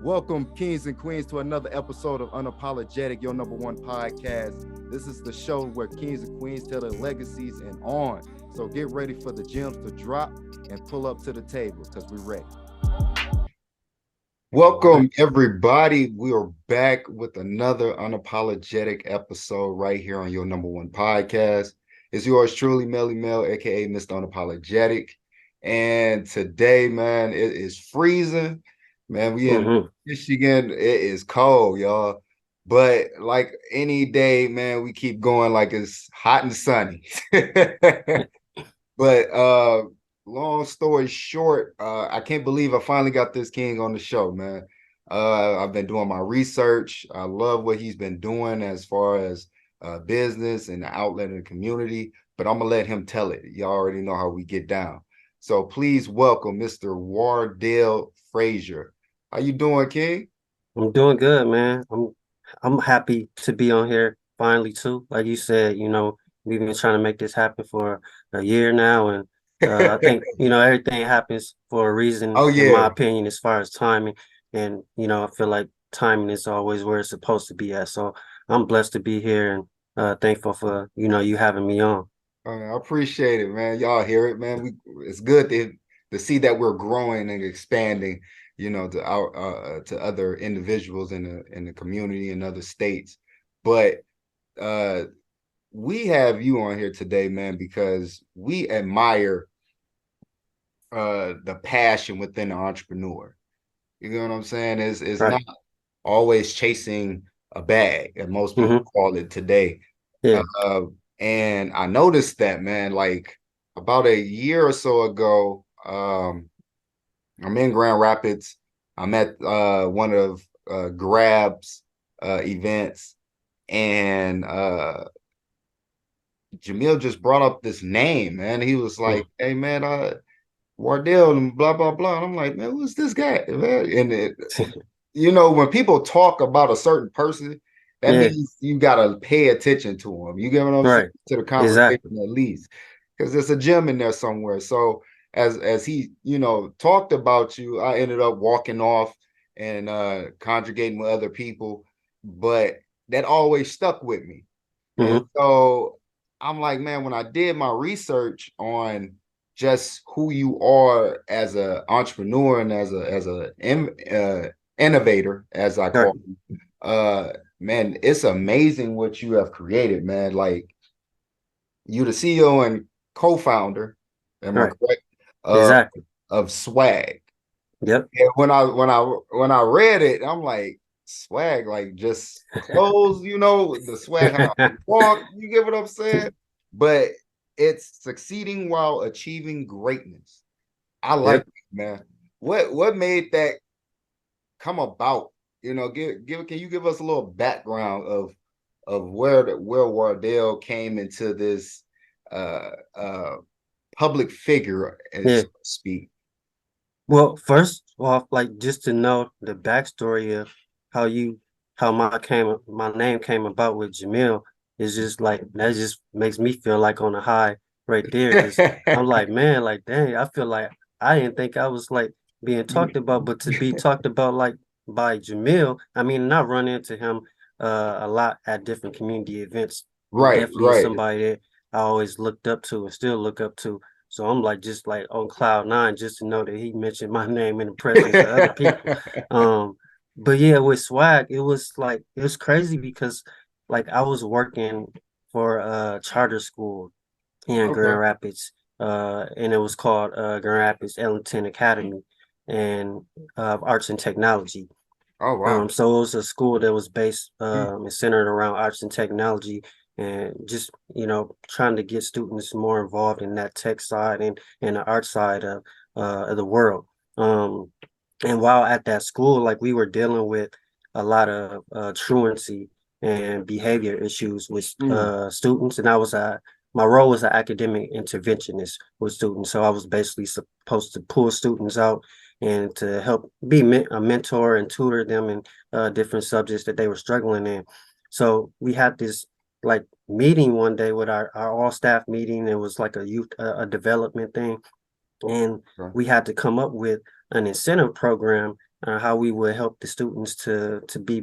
Welcome, kings and queens, to another episode of Unapologetic, your number one podcast. This is the show where kings and queens tell their legacies and on. So get ready for the gems to drop and pull up to the table because we're ready. Welcome, everybody. We are back with another Unapologetic episode right here on your number one podcast. It's yours truly, Melly Mel, aka Mr. Unapologetic. And today, man, it is freezing. Man, we in Michigan. It is cold, y'all. But like any day, man, we keep going like it's hot and sunny. But long story short, I can't believe I finally got this king on the show, man. I've been doing my research. I love what he's been doing as far as business and the outlet in the community, but I'm gonna let him tell it. Y'all already know how we get down. So please welcome Mr. Wardell Frazier. How you doing, King? I'm doing good, man. I'm happy to be on here finally too. Like you said, we've been trying to make this happen for a year now, and I think everything happens for a reason, Oh in my yeah. opinion, as far as timing. And I feel like timing is always where it's supposed to be at. So I'm blessed to be here and thankful for you having me on. I appreciate it, man. Y'all hear it, man. It's good to see that we're growing and expanding, to other individuals in the community and other states. But uh we have you on here today, man, because we admire the passion within the entrepreneur. You know what I'm saying? It's Right. not always chasing a bag, as most people Mm-hmm. call it today. Yeah. Uh, and I noticed that, man, like about a year or so ago, I'm in Grand Rapids. I'm at one of Grab's events, and Jamil just brought up this name, man. He was like, "Hey, man, Wardell and blah blah blah." And I'm like, "Man, who's this guy?" Man? When people talk about a certain person, that Yeah. means you gotta pay attention to them. You get what I'm saying? Right. To the conversation Exactly. at least, because there's a gem in there somewhere. So as he talked about you, I ended up walking off and conjugating with other people, but that always stuck with me. And Mm-hmm. so I'm like, man, when I did my research on just who you are as an entrepreneur and as a innovator, as I Right. call him. Man, it's amazing what you have created, man. Like you the CEO and co-founder, am I Right. correct? Exactly. Of S.W.A.G. Yep. And when I read it, I'm like, swag, like just clothes, the swag how I walk, you get what I'm saying? But it's succeeding while achieving greatness. I like Yep. it, man. What made that come about? Can you give us a little background of where Wardell came into this uh uh public figure, as Yeah. so to speak. Well, first off, like just to know the backstory of how you how my name came about with Jamil is just like that just makes me feel like on a high right there because I'm like, man, like dang, I feel like I didn't think I was like being talked about, but to be talked about like by Jamil, I mean, and I run into him a lot at different community events. He Right, definitely is right. somebody that I always looked up to and still look up to. So I'm like just like on cloud nine just to know that he mentioned my name in the presence of other people. Um, but yeah, with swag, it was crazy because like I was working for a charter school here in Okay. Grand Rapids, and it was called Grand Rapids Ellington Academy and Arts and Technology. Oh wow. So it was a school that was based Mm, and centered around arts and technology and just, trying to get students more involved in that tech side and the art side of the world. Um, and while at that school, like we were dealing with a lot of truancy and behavior issues with mm. students, and my role was an academic interventionist with students. So I was basically supposed to pull students out and to help be a mentor and tutor them in different subjects that they were struggling in. So we had this like meeting one day with our all staff meeting. It was like a youth development thing, and Okay. we had to come up with an incentive program how we would help the students to be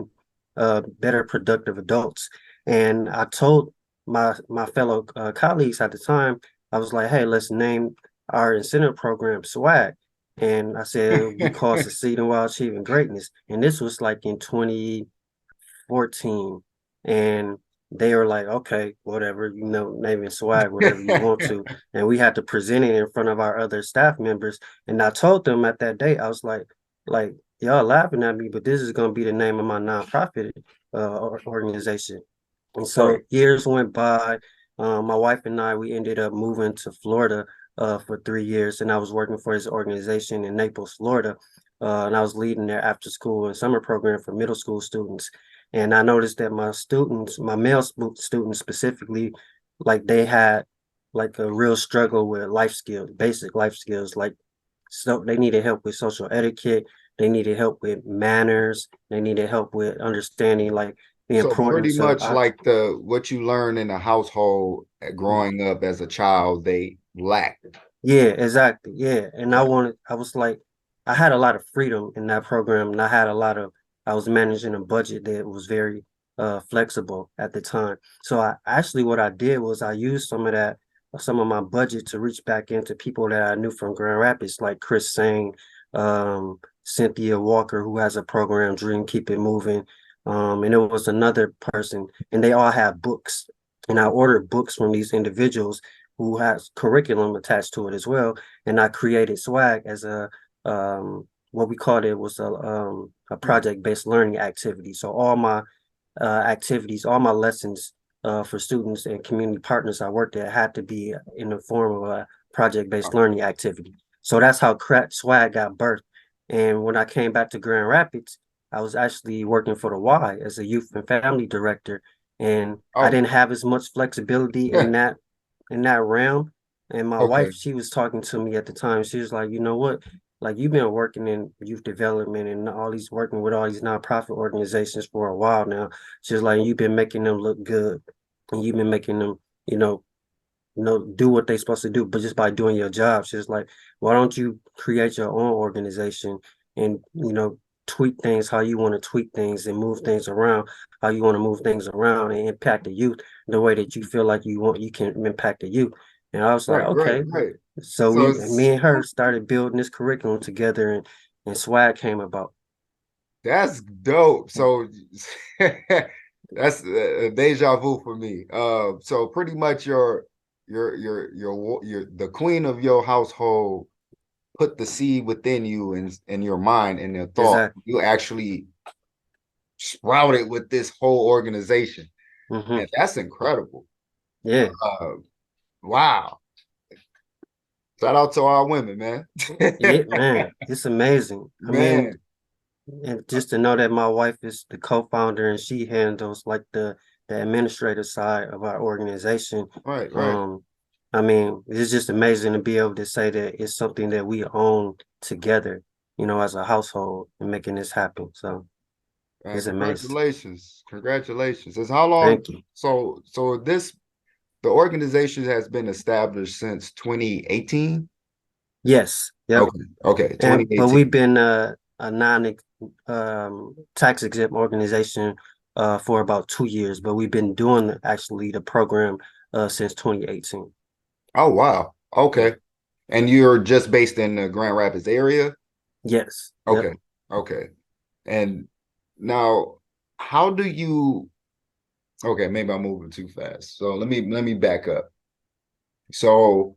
better productive adults. And I told my fellow colleagues at the time, I was like, hey, let's name our incentive program SWAG. And I said it would be called Succeeding While Achieving Greatness. And this was like in 2014. And they were like, okay, whatever, name it SWAG, whatever you want to. And we had to present it in front of our other staff members. And I told them at that day, I was like, y'all laughing at me, but this is going to be the name of my nonprofit organization. And Right. so years went by. My wife and I, we ended up moving to Florida for 3 years, and I was working for his organization in Naples, Florida. And I was leading their after school and summer program for middle school students. And I noticed that my students, my male students specifically, like they had like a real struggle with life skills, basic life skills, like so they needed help with social etiquette, they needed help with manners, they needed help with understanding like the So pretty importance of much like the what you learn in the household growing up as a child, they lack. yeah, exactly. Yeah. And Okay. I was like, I had a lot of freedom in that program. And I was managing a budget that was very flexible at the time. So what I did was I used some of my budget to reach back into people that I knew from Grand Rapids, like Chris Sang, Cynthia Walker, who has a program, Dream Keep It Moving. And it was another person, and they all had books. And I ordered books from these individuals who has curriculum attached to it as well. And I created SWAG as what we called it was a Hmm. project-based learning activity. So all my activities, all my lessons for students and community partners I worked at had to be in the form of a project-based learning activity. So that's how SWAG got birthed. And when I came back to Grand Rapids, I was actually working for the Y as a youth and family director. And I Oh, didn't have as much flexibility in that realm. And my okay. wife, she was talking to me at the time. She was like, you know what? Like you've been working in youth development and working with all these nonprofit organizations for a while now. She's like, you've been making them look good and you've been making them, you know, do what they're supposed to do, but just by doing your job. She's like, why don't you create your own organization and, tweak things how you want to tweak things and move things around how you want to move things around and impact the youth the way that you feel like you can impact the youth. And I was like, Right, okay. right. So So me and her started building this curriculum together and SWAG came about. that's dope. So that's deja vu for me. So pretty much your the queen of your household put the seed within you and in your mind and your thought. Exactly. You actually sprouted with this whole organization, Hmm. and that's incredible. Yeah. Uh, wow! Shout out to our women, man. Yeah, man. It's amazing. I mean, Man, and just to know that my wife is the co-founder and she handles like the administrative side of our organization. right, right. Um, I mean, it's just amazing to be able to say that it's something that we own together, as a household and making this happen. So Man, it's amazing. congratulations. Congratulations. It's how long? Thank you. So the organization has been established since 2018. Yes. Yep. Okay, okay, But 2018. we've been a non tax exempt organization for about 2 years, but we've been doing actually the program since 2018. Oh wow. Yeah. Okay. And you're just based in the Grand Rapids area? Yes. Yep. Okay. Okay. And now how do you okay, maybe I'm moving too fast. So let me back up. So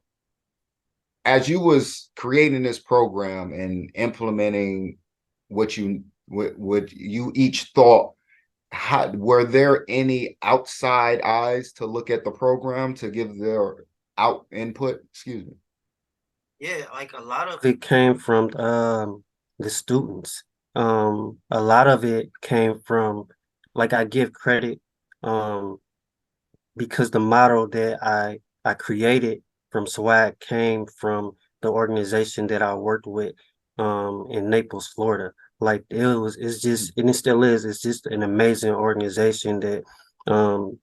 as you was creating this program and implementing what you each thought, were there any outside eyes to look at the program to give their out input? Excuse me. Yeah, like a lot of it came from the students. A lot of it came from like I give credit um because the model that I created from SWAG came from the organization that I worked with in Naples, Florida. Like it's just and it still is, it's just an amazing organization that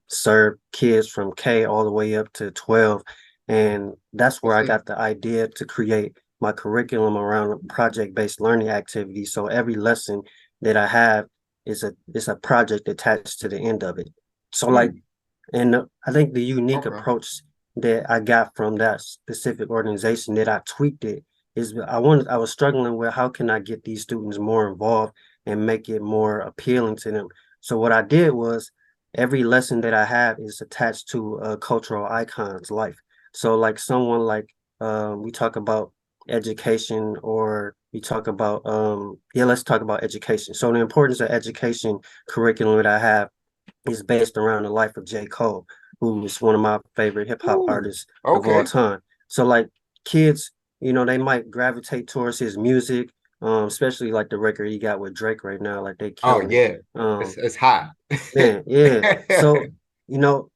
served kids from K all the way up to 12. And that's where What's I the got the idea to create my curriculum around project-based learning activities. So every lesson that I have is a project attached to the end of it. So like, Mm, and I think the unique okay. approach that I got from that specific organization that I tweaked it is I was struggling with how can I get these students more involved and make it more appealing to them. So what I did was every lesson that I have is attached to a cultural icon's life. So like someone like we talk about education or we talk about yeah, let's talk about education. So the importance of education curriculum that I have is based around the life of J. Cole, who is one of my favorite hip hop Ooh, artists of all okay. time. So like kids, you know, they might gravitate towards his music, especially like the record he got with Drake right now, like they Oh killing it. yeah, it's hot. Man, yeah. So, you know,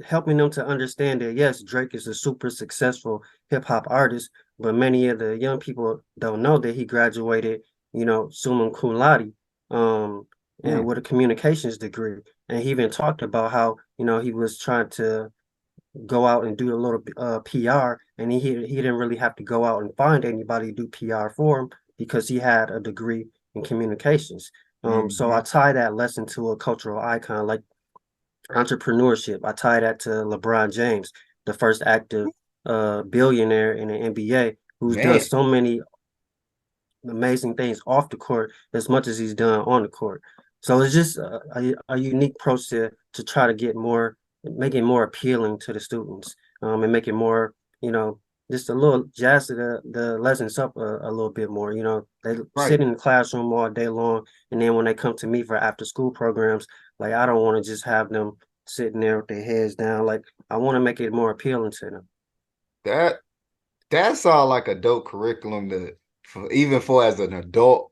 helping them to understand that yes, Drake is a super successful hip hop artist, but many of the young people don't know that he graduated, you know, summa cum laude, um, and Mm, with a communications degree. And he even talked about how, you know, he was trying to go out and do a little PR, and he didn't really have to go out and find anybody to do PR for him because he had a degree in communications. So I hmm. tie that lesson to a cultural icon like entrepreneurship. I tie that to LeBron James, the first active billionaire in the NBA, who's done Man, so many amazing things off the court as much as he's done on the court. So it's just a unique approach to try to get more, make it more appealing to the students, and make it more, you know, just a little jazz the lessons up a little bit more. You know, they sit right. in the classroom all day long, and then when they come to me for after school programs, like I don't want to just have them sitting there with their heads down. Like I want to make it more appealing to them. That that's all like a dope curriculum to even for as an adult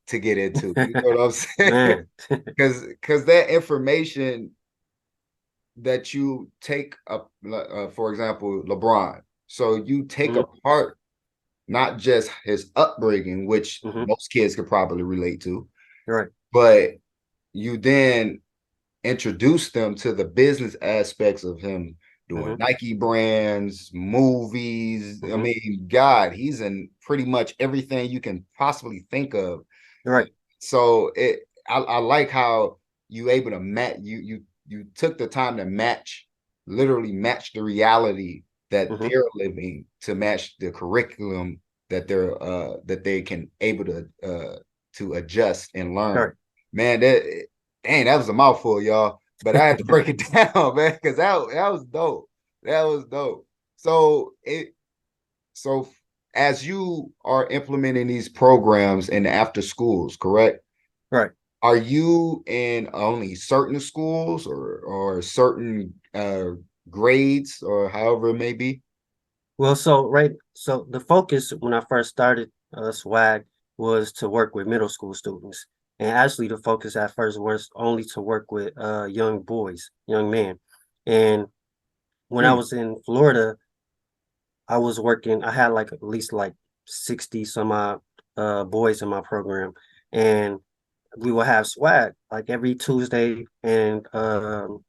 to get into. You know what I'm saying? Man. Because that information that you take up, for example, LeBron. So you take Hmm. apart not just his upbringing, which Hmm. most kids could probably relate to, Right. but you then introduce them to the business aspects of him doing Hmm. Nike brands, movies. I Hmm. mean, God, he's in pretty much everything you can possibly think of. Right. So I like how you able to match you took the time to match, literally match the reality that Hmm. they're living to match the curriculum that they can able to adjust and learn. Right. Man, that dang, that was a mouthful, y'all. But I had to break it down, man, because that was dope. That was dope. So so as you are implementing these programs in the after schools, correct? Right. Are you in only certain schools or certain grades or however it may be? Well, so right, so the focus when I first started SWAG was to work with middle school students. And actually the focus at first was only to work with young boys, young men. And when I Hmm, was in Florida, I was working, I had like at least like 60 some odd boys in my program. And we will have swag like every Tuesday and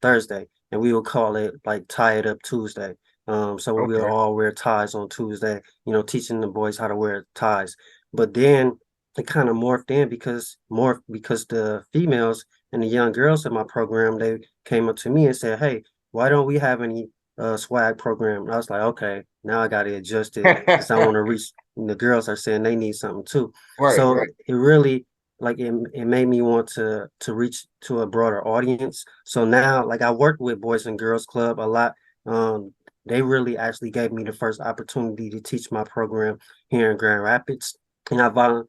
Thursday, and we will call it like Tie It Up Tuesday. So we'll okay. all wear ties on Tuesday, you know, teaching the boys how to wear ties. But then it kind of morphed in because the females and the young girls in my program they came up to me and said, "Hey, why don't we have any swag program?" And I was like, "Okay, now I got to adjust it because I want to reach." And the girls are saying they need something too. Right, So right. it really like it made me want to reach to a broader audience. So now like I work with Boys and Girls Club a lot. Um, they really actually gave me the first opportunity to teach my program here in Grand Rapids. And on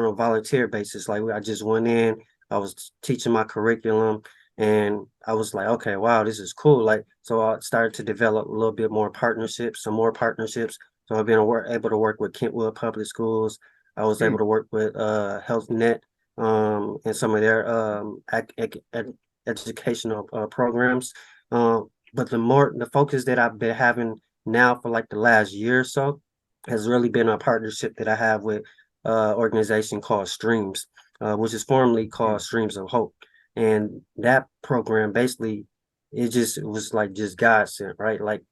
a volunteer basis. Like I just went in, I was teaching my curriculum and I was like, okay, wow, this is cool. Like so I started to develop a little bit more partnerships, some more partnerships. So I've been able to work with Kentwood Public Schools. I was able Hmm, to work with Health Net and some of their educational programs. But the focus that I've been having now for like the last year or so has really been a partnership that I have with organization called Streams, which is formerly hmm. called Streams of Hope. And that program basically it was like just God sent, right? Like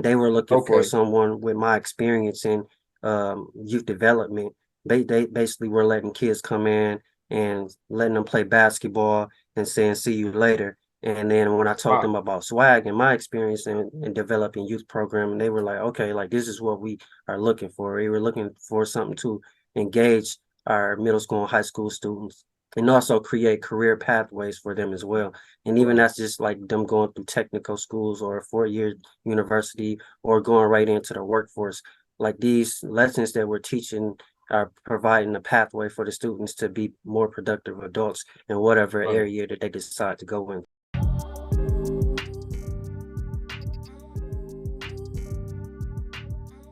they were looking for Okay. someone with my experience in youth development. They basically were letting kids come in and letting them play basketball and saying see you later. And then when I told Wow. them about SWAG and my experience in developing youth program, they were like, okay, like this is what we are looking for. We were looking for something to engage our middle school and high school students and also create career pathways for them as well. And even Right. that's just like them going through technical schools or a 4 year university or going right into the workforce. Like these lessons that we're teaching are providing a pathway for the students to be more productive adults in whatever Right. area that they decide to go into.